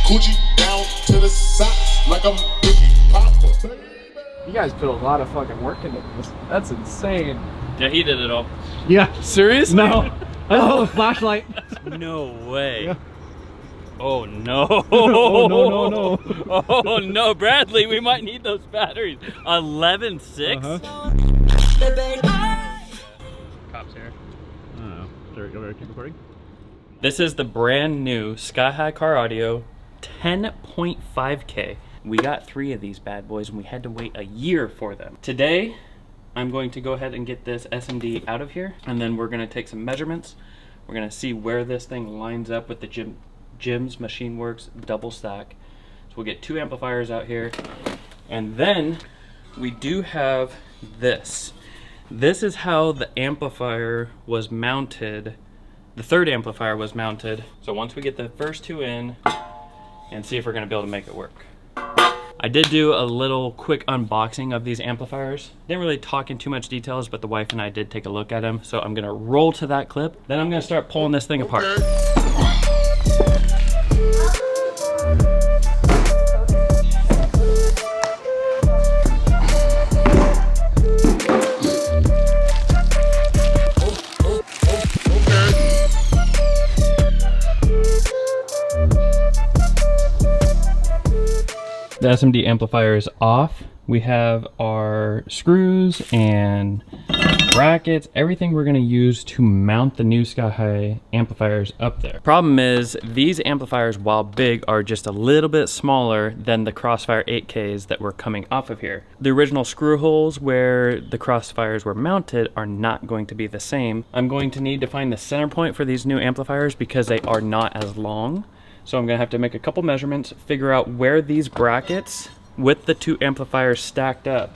Coochie down to the socks like I'm Biggie Popper. You guys put a lot of fucking work into this. That's insane. Yeah, he did it all. Yeah. Seriously? No. I saw the flashlight. No way. Yeah. Oh no. Oh no. Oh no, Bradley, we might need those batteries. 11.6? Cops here. I don't know. Should we keep recording? This is the brand new Sky High Car Audio 10.5K. We got 3 of these bad boys and we had to wait a year for them. Today, I'm going to go ahead and get this SMD out of here, and then we're gonna take some measurements. We're gonna see where this thing lines up with the Jim's Machine Works double stack. So we'll get 2 amplifiers out here, and then we do have this. This is how the amplifier was mounted. The third amplifier was mounted. So once we get the first 2 in, and see if we're gonna be able to make it work. I did do a little quick unboxing of these amplifiers. Didn't really talk in too much details, but the wife and I did take a look at them. So I'm gonna roll to that clip. Then I'm gonna start pulling this thing apart. The SMD amplifier is off. We have our screws and brackets, everything we're gonna use to mount the new Sky High amplifiers up there. Problem is, these amplifiers, while big, are just a little bit smaller than the Crossfire 8Ks that were coming off of here. The original screw holes where the Crossfires were mounted are not going to be the same. I'm going to need to find the center point for these new amplifiers because they are not as long. So I'm gonna have to make a couple measurements, figure out where these brackets with the 2 amplifiers stacked up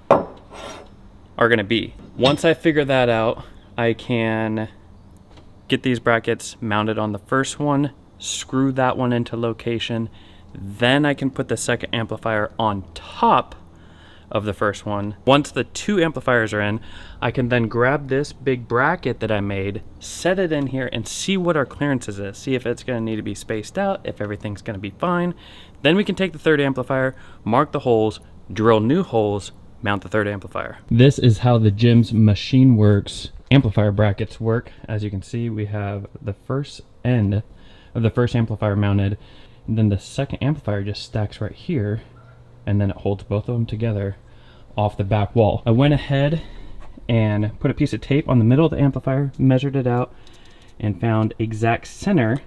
are gonna be. Once I figure that out, I can get these brackets mounted on the first one, screw that one into location, then I can put the second amplifier on top of the first one. Once the 2 amplifiers are in, I can then grab this big bracket that I made, set it in here, and see what our clearances is. See if it's gonna need to be spaced out, if everything's gonna be fine. Then we can take the third amplifier, mark the holes, drill new holes, mount the third amplifier. This is how the Jim's Machine Works amplifier brackets work. As you can see, we have the first end of the first amplifier mounted, and then the second amplifier just stacks right here, and then it holds both of them together off the back wall. I went ahead and put a piece of tape on the middle of the amplifier, measured it out, and found exact center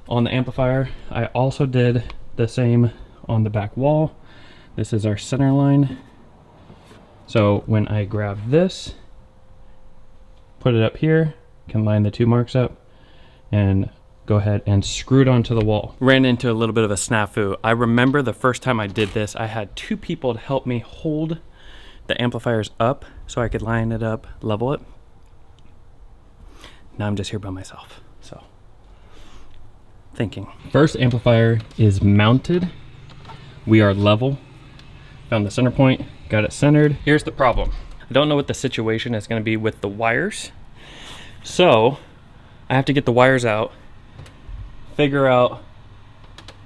on the amplifier. I also did the same on the back wall. This is our center line. So when I grab this, put it up here, can line the 2 marks up, and go ahead and screw it onto the wall. Ran into a little bit of a snafu. I remember the first time I did this, I had 2 people to help me hold the amplifiers up so I could line it up, level it. Now I'm just here by myself, so thinking. First amplifier is mounted. We are level. Found the center point, got it centered. Here's the problem. I don't know what the situation is gonna be with the wires. So I have to get the wires out, figure out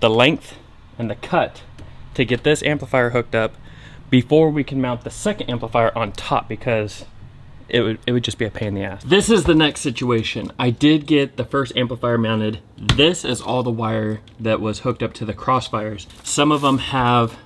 the length and the cut to get this amplifier hooked up before we can mount the second amplifier on top, because it would just be a pain in the ass. This is the next situation. I did get the first amplifier mounted. This is all the wire that was hooked up to the Crossfires. Some of them have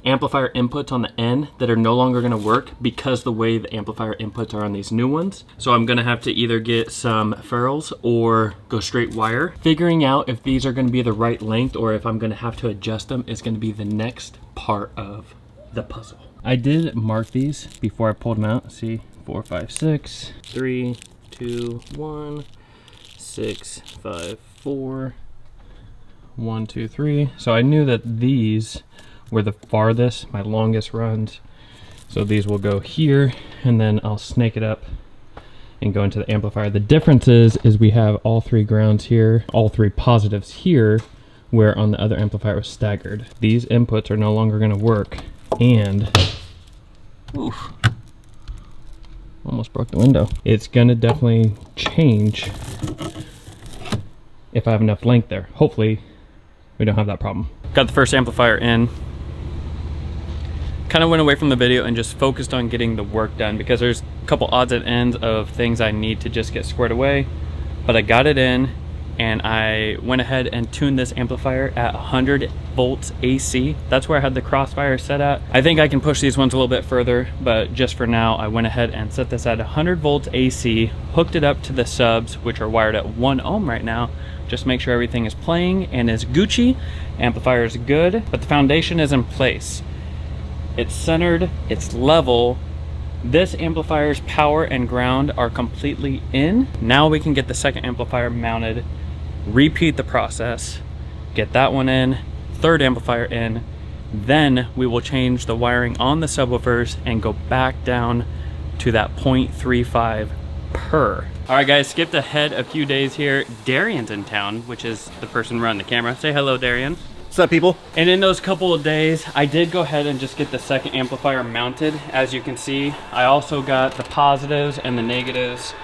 amplifier inputs on the end that are no longer gonna work because the way the amplifier inputs are on these new ones. So I'm gonna have to either get some ferrules or go straight wire. Figuring out if these are gonna be the right length or if I'm gonna have to adjust them is gonna be the next part of the puzzle. I did mark these before I pulled them out. See, 4, 5, 6, 3, 2, 1, 6, 5, 4, 1, 2, 3. So I knew that these were the farthest, my longest runs. So these will go here, and then I'll snake it up and go into the amplifier. The difference is we have all 3 grounds here, all 3 positives here, where on the other amplifier it was staggered. These inputs are no longer gonna work, and oof, almost broke the window. It's gonna definitely change if I have enough length there. Hopefully we don't have that problem. Got the first amplifier in. Kind of went away from the video and just focused on getting the work done because there's a couple odds and ends of things I need to just get squared away. But I got it in, and I went ahead and tuned this amplifier at 100 volts AC. That's where I had the crossfire set at. I think I can push these ones a little bit further, but just for now, I went ahead and set this at 100 volts AC, hooked it up to the subs, which are wired at 1 ohm right now. Just make sure everything is playing and is Gucci. Amplifier is good, but the foundation is in place. It's centered, it's level. This amplifier's power and ground are completely in. Now we can get the second amplifier mounted, repeat the process, get that one in, third amplifier in, then we will change the wiring on the subwoofers and go back down to that 0.35 per. All right guys, skipped ahead a few days here. Darian's in town, which is the person running the camera. Say hello, Darian. What's up, people? And in those couple of days, I did go ahead and just get the second amplifier mounted. As you can see, I also got the positives and the negatives.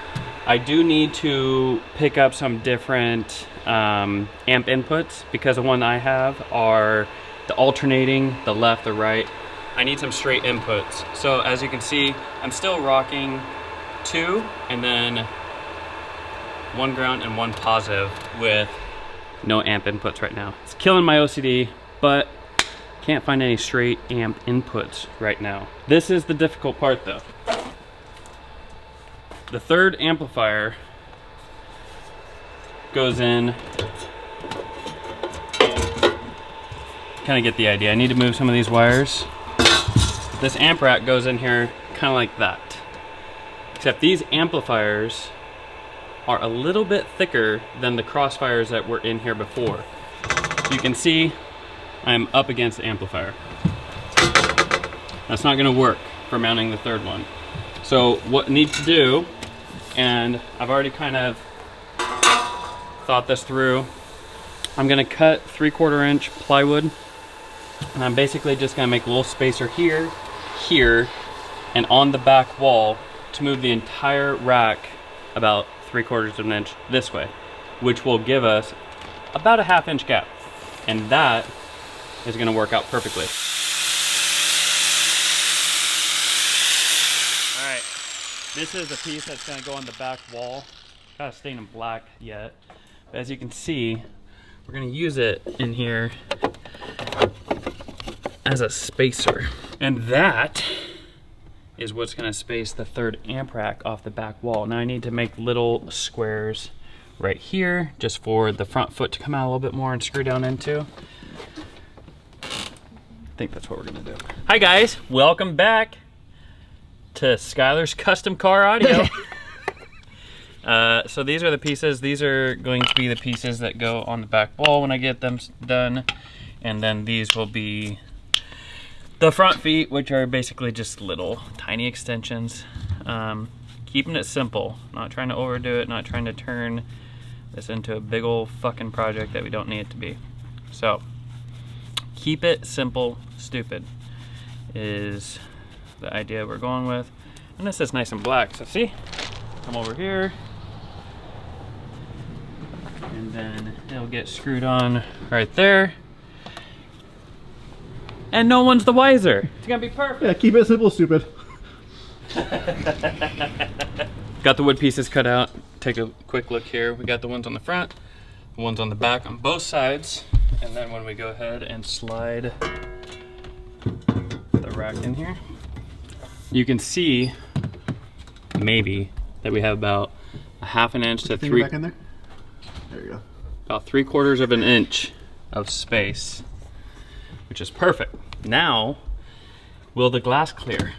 I do need to pick up some different amp inputs because the one I have are the alternating, the left, the right. I need some straight inputs. So as you can see, I'm still rocking 2 and then 1 ground and 1 positive with no amp inputs right now. It's killing my OCD, but can't find any straight amp inputs right now. This is the difficult part though. The third amplifier goes in, kind of get the idea. I need to move some of these wires. This amp rack goes in here kind of like that. Except these amplifiers are a little bit thicker than the crossfires that were in here before. You can see I'm up against the amplifier. That's not gonna work for mounting the third one. So what I need to do, and I've already kind of thought this through, I'm gonna cut 3/4 inch plywood, and I'm basically just gonna make a little spacer here, here, and on the back wall to move the entire rack about 3/4 of an inch this way, which will give us about a 1/2 inch gap. And that is gonna work out perfectly. All right, this is a piece that's gonna go on the back wall. Gotta stain them black yet. But as you can see, we're gonna use it in here as a spacer. And that is what's gonna space the third amp rack off the back wall. Now I need to make little squares right here just for the front foot to come out a little bit more and screw down into. I think that's what we're gonna do. Hi guys, welcome back to Skyler's Custom Car Audio. So these are the pieces. These are going to be the pieces that go on the back wall when I get them done. And then these will be the front feet, which are basically just little tiny extensions. Keeping it simple, not trying to overdo it, not trying to turn this into a big old fucking project that we don't need it to be. So keep it simple, stupid is the idea we're going with. And this is nice and black, so see? Come over here, and then it'll get screwed on right there. And no one's the wiser. It's gonna be perfect. Yeah, keep it simple, stupid. Got the wood pieces cut out. Take a quick look here. We got the ones on the front, the ones on the back on both sides. And then when we go ahead and slide the rack in here, you can see maybe that we have about a 1/2 inch to Back in there? There you go. about 3/4 of an inch of space, which is perfect. Now, will the glass clear?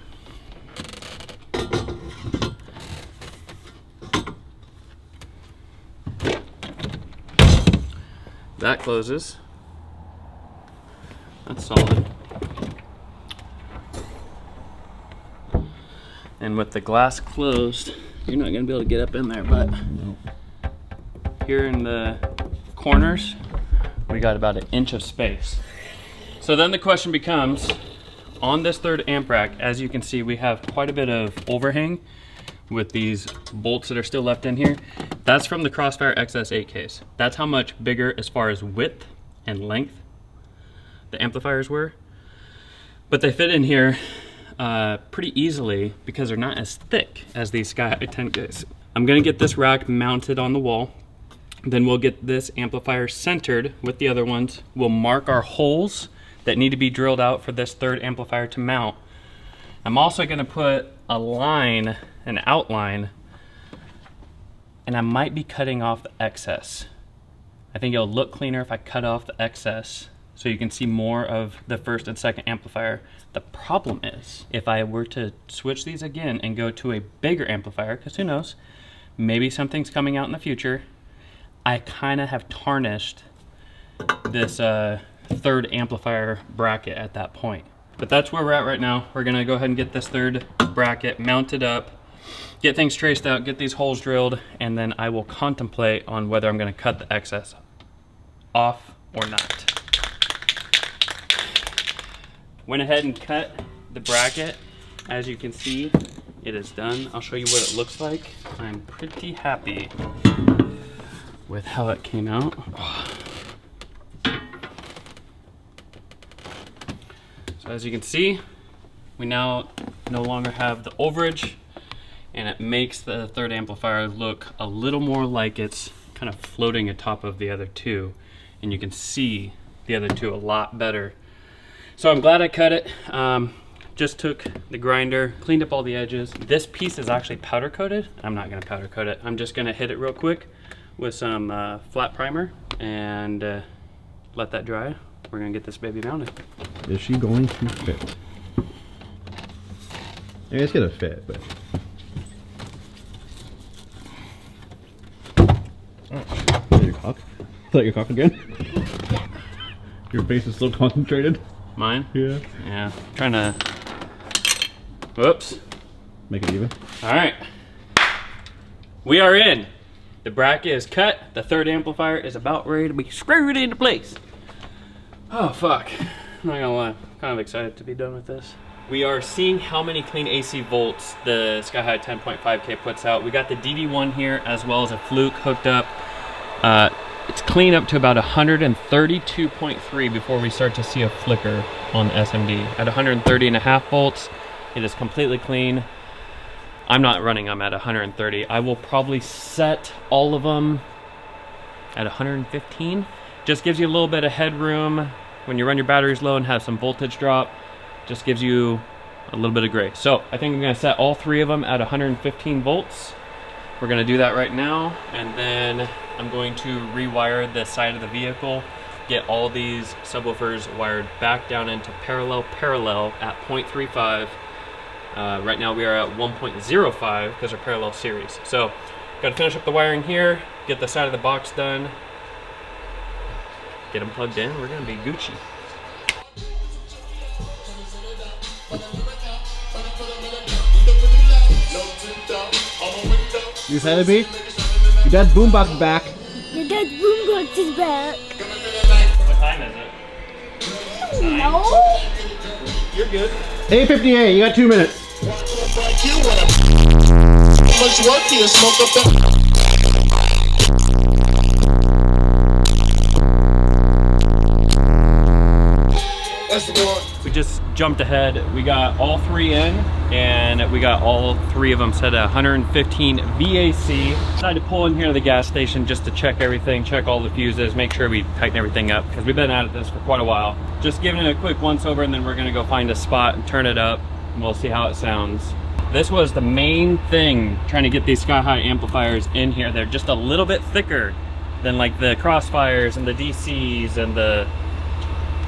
That closes. That's solid. And with the glass closed, you're not gonna be able to get up in there, but here in the corners, we got about 1 inch of space. So then the question becomes, on this third amp rack, as you can see, we have quite a bit of overhang with these bolts that are still left in here. That's from the Crossfire XS8 case. That's how much bigger as far as width and length the amplifiers were, but they fit in here pretty easily because they're not as thick as these Sky High 10 guys. I'm gonna get this rack mounted on the wall. Then we'll get this amplifier centered with the other ones. We'll mark our holes that need to be drilled out for this third amplifier to mount. I'm also gonna put a line, an outline, and I might be cutting off the excess. I think it'll look cleaner if I cut off the excess so you can see more of the first and second amplifier. The problem is, if I were to switch these again and go to a bigger amplifier, because who knows, maybe something's coming out in the future, I kind of have tarnished this third amplifier bracket at that point. But that's where we're at right now. We're gonna go ahead and get this third bracket mounted up, get things traced out, get these holes drilled, and then I will contemplate on whether I'm gonna cut the excess off or not. Went ahead and cut the bracket. As you can see, it is done. I'll show you what it looks like. I'm pretty happy with how it came out. So as you can see, we now no longer have the overage, and it makes the third amplifier look a little more like it's kind of floating atop of the other two, and you can see the other two a lot better. So I'm glad I cut it. Just took the grinder, cleaned up all the edges. This piece is actually powder coated. I'm not gonna powder coat it. I'm just gonna hit it real quick with some flat primer and let that dry. We're gonna get this baby mounted. Is she going to fit? Yeah, it's gonna fit, but... Oh, is that your cock? Is that your cock again? Your face is so concentrated. Mine? Yeah. Yeah, trying to, whoops. Make it even. All right, we are in. The bracket is cut. The third amplifier is about ready to be screwed into place. Oh fuck, I'm not gonna lie, I'm kind of excited to be done with this. We are seeing how many clean AC volts the Sky High 10.5K puts out. We got the DD1 here as well as a Fluke hooked up. It's clean up to about 132.3 before we start to see a flicker on the SMD. At 130.5 volts, it is completely clean. I'm not running them at 130. I will probably set all of them at 115. Just gives you a little bit of headroom when you run your batteries low and have some voltage drop. Just gives you a little bit of grace. So I think I'm gonna set all three of them at 115 volts. We're gonna do that right now, and then I'm going to rewire the side of the vehicle, get all these subwoofers wired back down into parallel at 0.35. Right now we are at 1.05 because they're parallel series. So gotta finish up the wiring here, get the side of the box done, get them plugged in, we're gonna be Gucci. You excited, B? Your dad's boombox is back. Your dad's boombox is back. What time is it? No. You're good. 8:58, you got 2 minutes. Much work here, smoke up that. That's the one. We just jumped ahead. We got all three in, and we got all three of them set at 115 VAC. Decided to pull in here to the gas station just to check everything, check all the fuses, make sure we tighten everything up, because we've been at this for quite a while. Just giving it a quick once over, and then we're gonna go find a spot and turn it up, and we'll see how it sounds. This was the main thing, trying to get these Sky High amplifiers in here. They're just a little bit thicker than like the Crossfires and the DCs and the...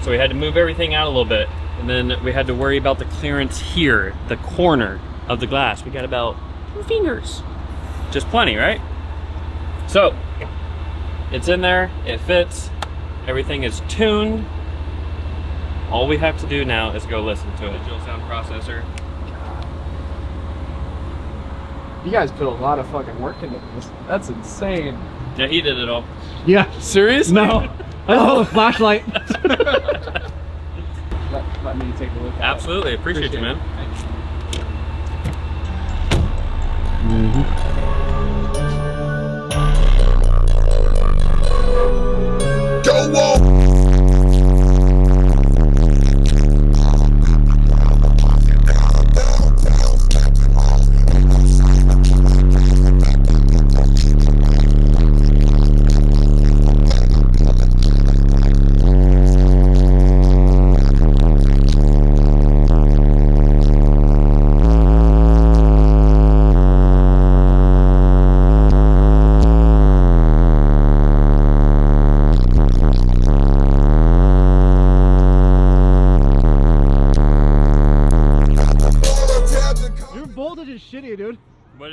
So we had to move everything out a little bit. And then we had to worry about the clearance here, the corner of the glass. We got about 2 fingers. Just plenty, right? So, it's in there, it fits, everything is tuned. All we have to do now is go listen to it. Digital sound processor. You guys put a lot of fucking work into this. That's insane. Yeah, he did it all. Yeah. Serious? No. Oh, flashlight. Let me take a look at Absolutely, appreciate you, man. Go on.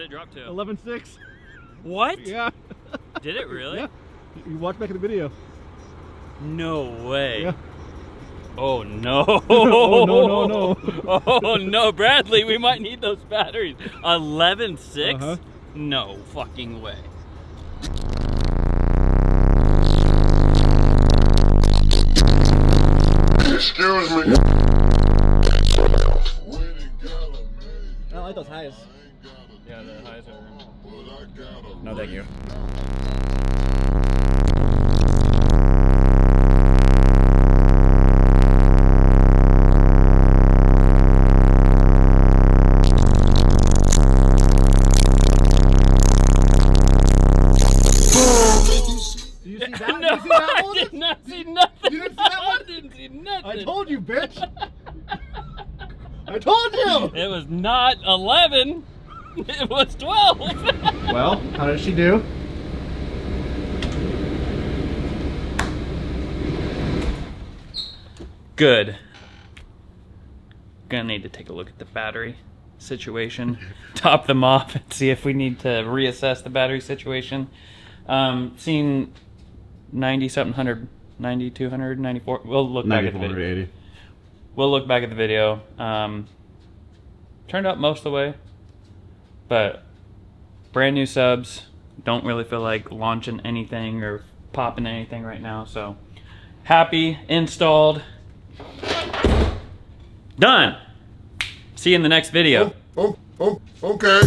it drop to? 11.6. What? Yeah. Did it really? Yeah. You watch back in the video. No way. Yeah. Oh no. Oh, no, no, no. Oh no, Bradley, we might need those batteries. 11.6? Uh-huh. No fucking way. Excuse me. I don't like those highs. Yeah, the highs are... No, thank you. Do you see that? No, Do you see that I one? did not see nothing. You didn't see that one? I didn't see nothing. I told you, bitch. I told you. It was not 11. It was 12. Well, how did she do? Good. Gonna need to take a look at the battery situation, top them off, and see if we need to reassess the battery situation. Seen 90-something hundred, 90, 200, 94. We'll look back at the video. 9480. We'll look back at the video. Turned out most of the way, but brand new subs. Don't really feel like launching anything or popping anything right now. So happy, installed, done. See you in the next video. Okay.